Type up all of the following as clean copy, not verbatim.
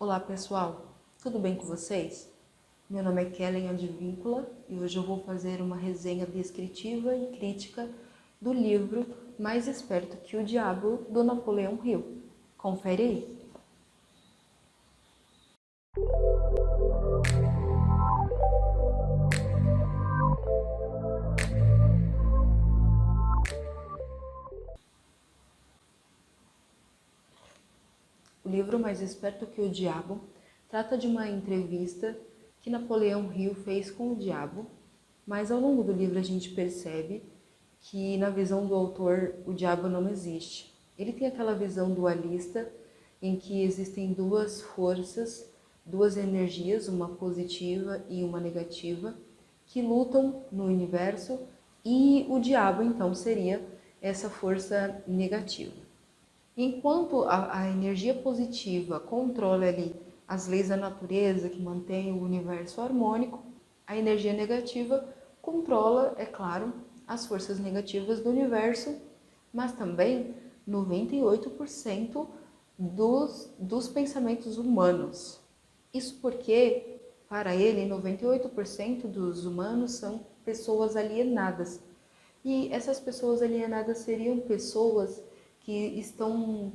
Olá pessoal, tudo bem com vocês? Meu nome é Kellen Advíncula e hoje eu vou fazer uma resenha descritiva e crítica do livro Mais Esperto que o Diabo, do Napoleão Hill. Confere aí! O livro Mais Esperto que o Diabo trata de uma entrevista que Napoleão Hill fez com o diabo, mas ao longo do livro a gente percebe que na visão do autor o diabo não existe. Ele tem aquela visão dualista em que existem duas forças, duas energias, uma positiva e uma negativa, que lutam no universo, e o diabo então seria essa força negativa. Enquanto a energia positiva controla ali as leis da natureza que mantém o universo harmônico, a energia negativa controla, é claro, as forças negativas do universo, mas também 98% dos pensamentos humanos. Isso porque, para ele, 98% dos humanos são pessoas alienadas. E essas pessoas alienadas seriam pessoas que estão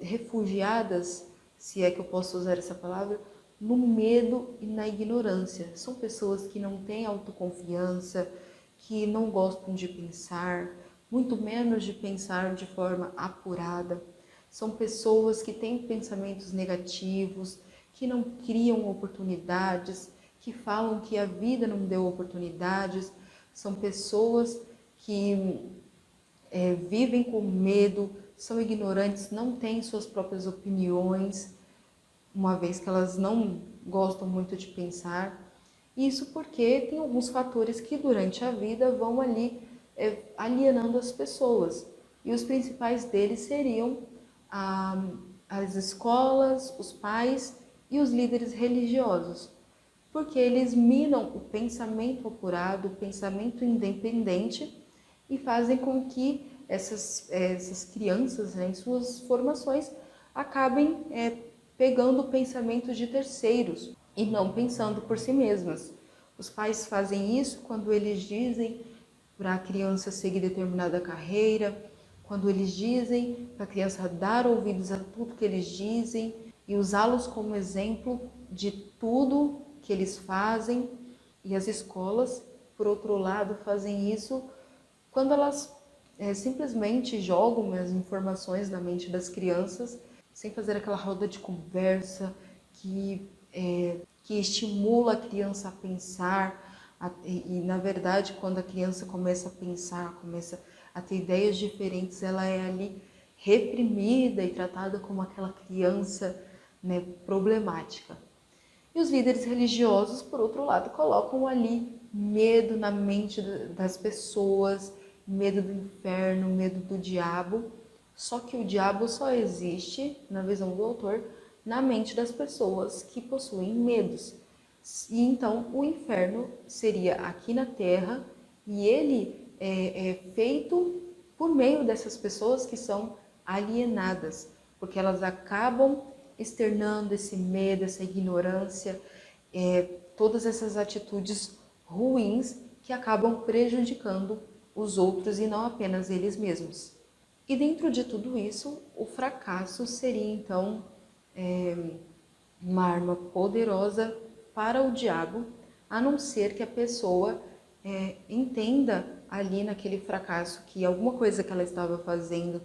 refugiadas, se é que eu posso usar essa palavra, no medo e na ignorância. São pessoas que não têm autoconfiança, que não gostam de pensar, muito menos de pensar de forma apurada. São pessoas que têm pensamentos negativos, que não criam oportunidades, que falam que a vida não deu oportunidades. São pessoas que vivem com medo, são ignorantes, não têm suas próprias opiniões, uma vez que elas não gostam muito de pensar. Isso porque tem alguns fatores que durante a vida vão ali alienando as pessoas. E os principais deles seriam as escolas, os pais e os líderes religiosos. Porque eles minam o pensamento apurado, o pensamento independente, e fazem com que essas crianças, né, em suas formações, acabem pegando pensamentos de terceiros e não pensando por si mesmas. Os pais fazem isso quando eles dizem para a criança seguir determinada carreira, quando eles dizem para a criança dar ouvidos a tudo que eles dizem e usá-los como exemplo de tudo que eles fazem. E as escolas, por outro lado, fazem isso quando elas simplesmente jogam as informações na mente das crianças, sem fazer aquela roda de conversa que estimula a criança a pensar. E, na verdade, quando a criança começa a pensar, começa a ter ideias diferentes, ela é ali reprimida e tratada como aquela criança, né, problemática. E os líderes religiosos, por outro lado, colocam ali medo na mente das pessoas, medo do inferno, medo do diabo. Só que o diabo só existe, na visão do autor, na mente das pessoas que possuem medos. E então o inferno seria aqui na Terra, e ele é feito por meio dessas pessoas que são alienadas, porque elas acabam externando esse medo, essa ignorância, todas essas atitudes ruins que acabam prejudicando os outros e não apenas eles mesmos. E dentro de tudo isso, o fracasso seria então uma arma poderosa para o diabo, a não ser que a pessoa entenda ali naquele fracasso que alguma coisa que ela estava fazendo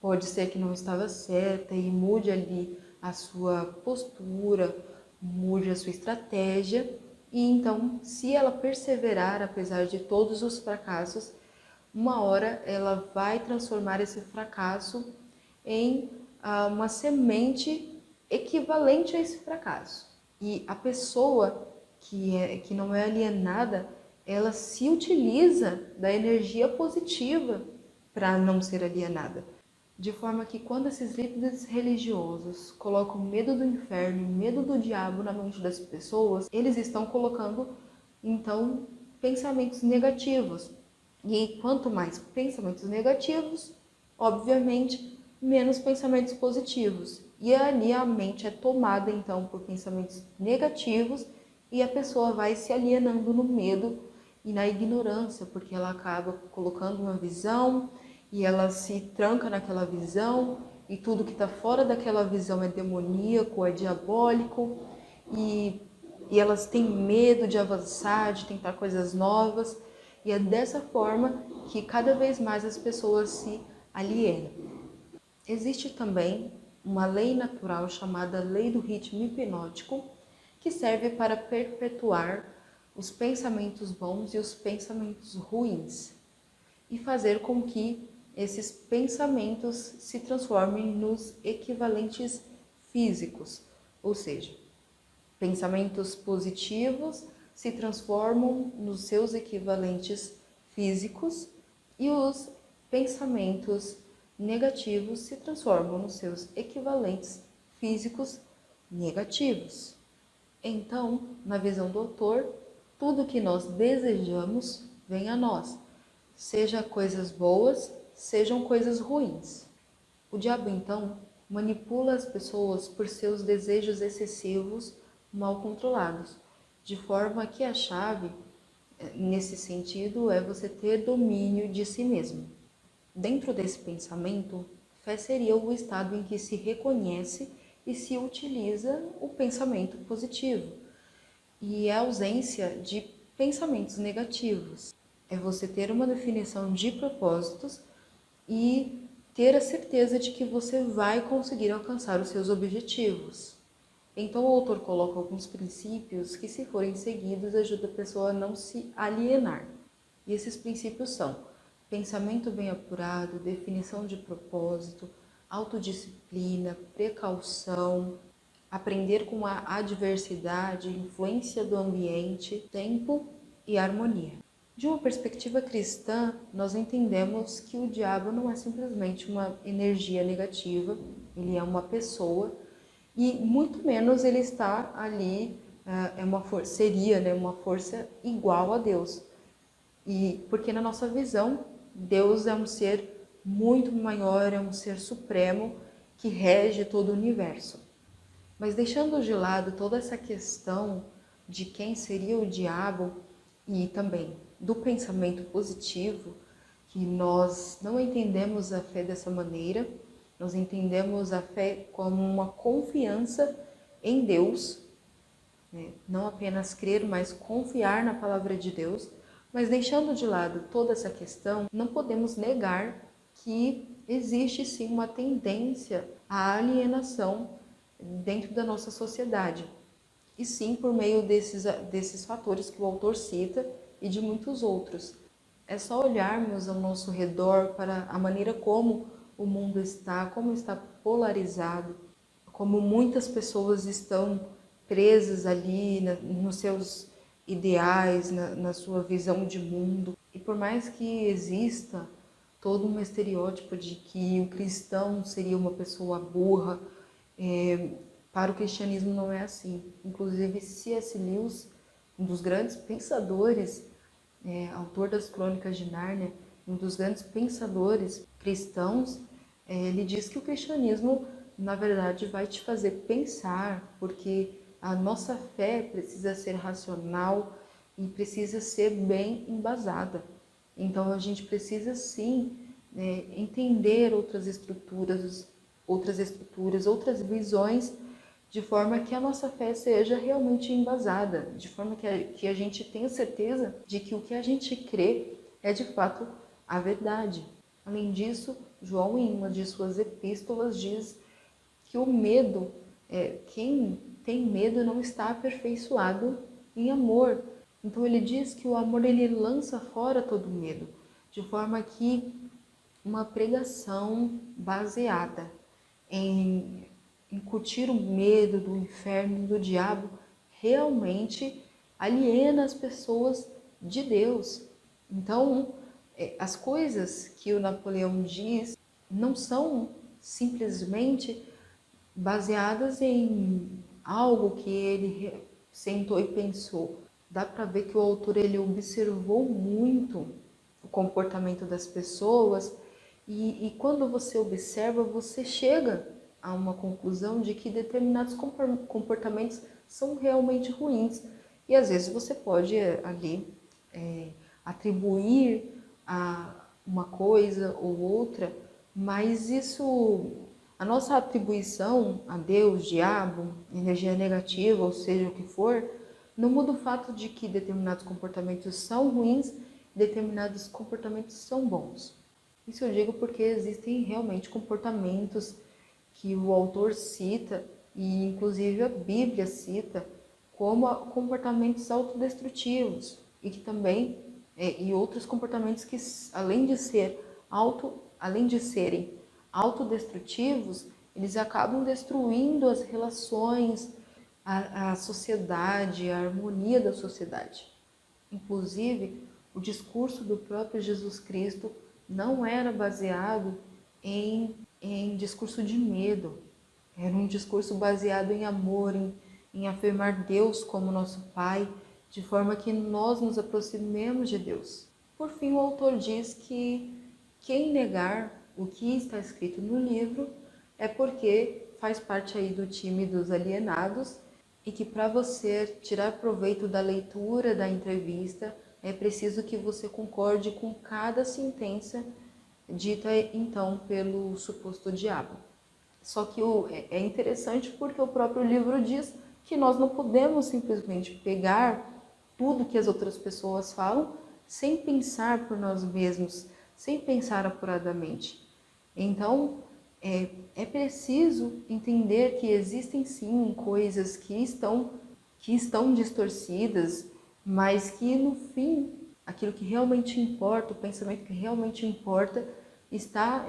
pode ser que não estava certa e mude ali a sua postura, mude a sua estratégia. E então, se ela perseverar apesar de todos os fracassos, uma hora ela vai transformar esse fracasso em uma semente equivalente a esse fracasso. E a pessoa que não é alienada, ela se utiliza da energia positiva para não ser alienada. De forma que quando esses líderes religiosos colocam medo do inferno e medo do diabo na mente das pessoas, eles estão colocando, então, pensamentos negativos. E quanto mais pensamentos negativos, obviamente, menos pensamentos positivos. e ali a mente é tomada então por pensamentos negativos e a pessoa vai se alienando no medo e na ignorância, porque ela acaba colocando uma visão e ela se tranca naquela visão e tudo que está fora daquela visão é demoníaco, é diabólico e elas têm medo de avançar, de tentar coisas novas e é dessa forma que cada vez mais as pessoas se alienam. Existe também uma lei natural chamada lei do ritmo hipnótico, que serve para perpetuar os pensamentos bons e os pensamentos ruins e fazer com que esses pensamentos se transformem nos equivalentes físicos, ou seja, pensamentos positivos se transformam nos seus equivalentes físicos e os pensamentos negativos se transformam nos seus equivalentes físicos negativos. Então, na visão do autor, tudo que nós desejamos vem a nós, seja coisas boas, sejam coisas ruins. O diabo, então, manipula as pessoas por seus desejos excessivos mal controlados, de forma que a chave, nesse sentido, é você ter domínio de si mesmo. Dentro desse pensamento, fé seria o estado em que se reconhece e se utiliza o pensamento positivo, e a ausência de pensamentos negativos. É você ter uma definição de propósitos e ter a certeza de que você vai conseguir alcançar os seus objetivos. Então o autor coloca alguns princípios que, se forem seguidos, ajuda a pessoa a não se alienar. E esses princípios são pensamento bem apurado, definição de propósito, autodisciplina, precaução, aprender com a adversidade, influência do ambiente, tempo e harmonia. De uma perspectiva cristã, nós entendemos que o diabo não é simplesmente uma energia negativa, ele é uma pessoa e muito menos ele está ali, seria uma força igual a Deus. E porque na nossa visão, Deus é um ser muito maior, é um ser supremo que rege todo o universo. Mas deixando de lado toda essa questão de quem seria o diabo e também do pensamento positivo, que nós não entendemos a fé dessa maneira, nós entendemos a fé como uma confiança em Deus, né? Não apenas crer, mas confiar na palavra de Deus. Mas deixando de lado toda essa questão, não podemos negar que existe sim uma tendência à alienação dentro da nossa sociedade. E sim por meio desses fatores que o autor cita e de muitos outros. É só olharmos ao nosso redor para a maneira como o mundo está, como está polarizado, como muitas pessoas estão presas ali nos seus ideais, na sua visão de mundo. E por mais que exista todo um estereótipo de que o cristão seria uma pessoa burra, para o cristianismo não é assim. Inclusive C.S. Lewis, um dos grandes pensadores, autor das Crônicas de Nárnia, um dos grandes pensadores cristãos, ele diz que o cristianismo, na verdade, vai te fazer pensar, porque a nossa fé precisa ser racional e precisa ser bem embasada. Então, a gente precisa, sim, entender outras estruturas, outras visões, de forma que a nossa fé seja realmente embasada, de forma que a gente tenha certeza de que o que a gente crê é de fato a verdade. Além disso, João, em uma de suas epístolas, diz que o medo, quem tem medo não está aperfeiçoado em amor. Então ele diz que o amor ele lança fora todo medo, de forma que uma pregação baseada em incutir o medo do inferno e do diabo realmente aliena as pessoas de Deus. Então, as coisas que o Napoleão diz não são simplesmente baseadas em algo que ele sentou e pensou. Dá para ver que o autor ele observou muito o comportamento das pessoas e quando você observa, você chega a uma conclusão de que determinados comportamentos são realmente ruins. E às vezes você pode ali atribuir a uma coisa ou outra, mas a nossa atribuição a Deus, diabo, energia negativa, ou seja o que for, não muda o fato de que determinados comportamentos são ruins, determinados comportamentos são bons. Isso eu digo porque existem realmente comportamentos que o autor cita, e inclusive a Bíblia cita, como comportamentos autodestrutivos, e que também e outros comportamentos que, além de serem autodestrutivos, eles acabam destruindo as relações, a sociedade, a harmonia da sociedade. Inclusive, o discurso do próprio Jesus Cristo não era baseado em discurso de medo, era um discurso baseado em amor, em afirmar Deus como nosso Pai, de forma que nós nos aproximemos de Deus. Por fim, o autor diz que quem negar o que está escrito no livro é porque faz parte aí do time dos alienados, e que para você tirar proveito da leitura da entrevista é preciso que você concorde com cada sentença dita então pelo suposto diabo. Só que é interessante porque o próprio livro diz que nós não podemos simplesmente pegar tudo que as outras pessoas falam sem pensar por nós mesmos, sem pensar apuradamente. Então, é preciso entender que existem sim coisas que estão distorcidas, mas que no fim, aquilo que realmente importa, o pensamento que realmente importa, está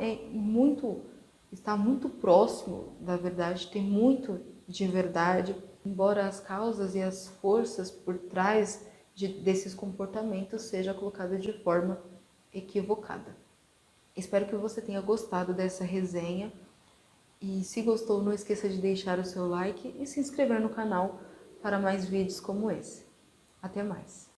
muito próximo da verdade, tem muito de verdade, embora as causas e as forças por trás desses comportamentos seja colocada de forma equivocada. Espero que você tenha gostado dessa resenha, e se gostou, não esqueça de deixar o seu like e se inscrever no canal para mais vídeos como esse. Até mais!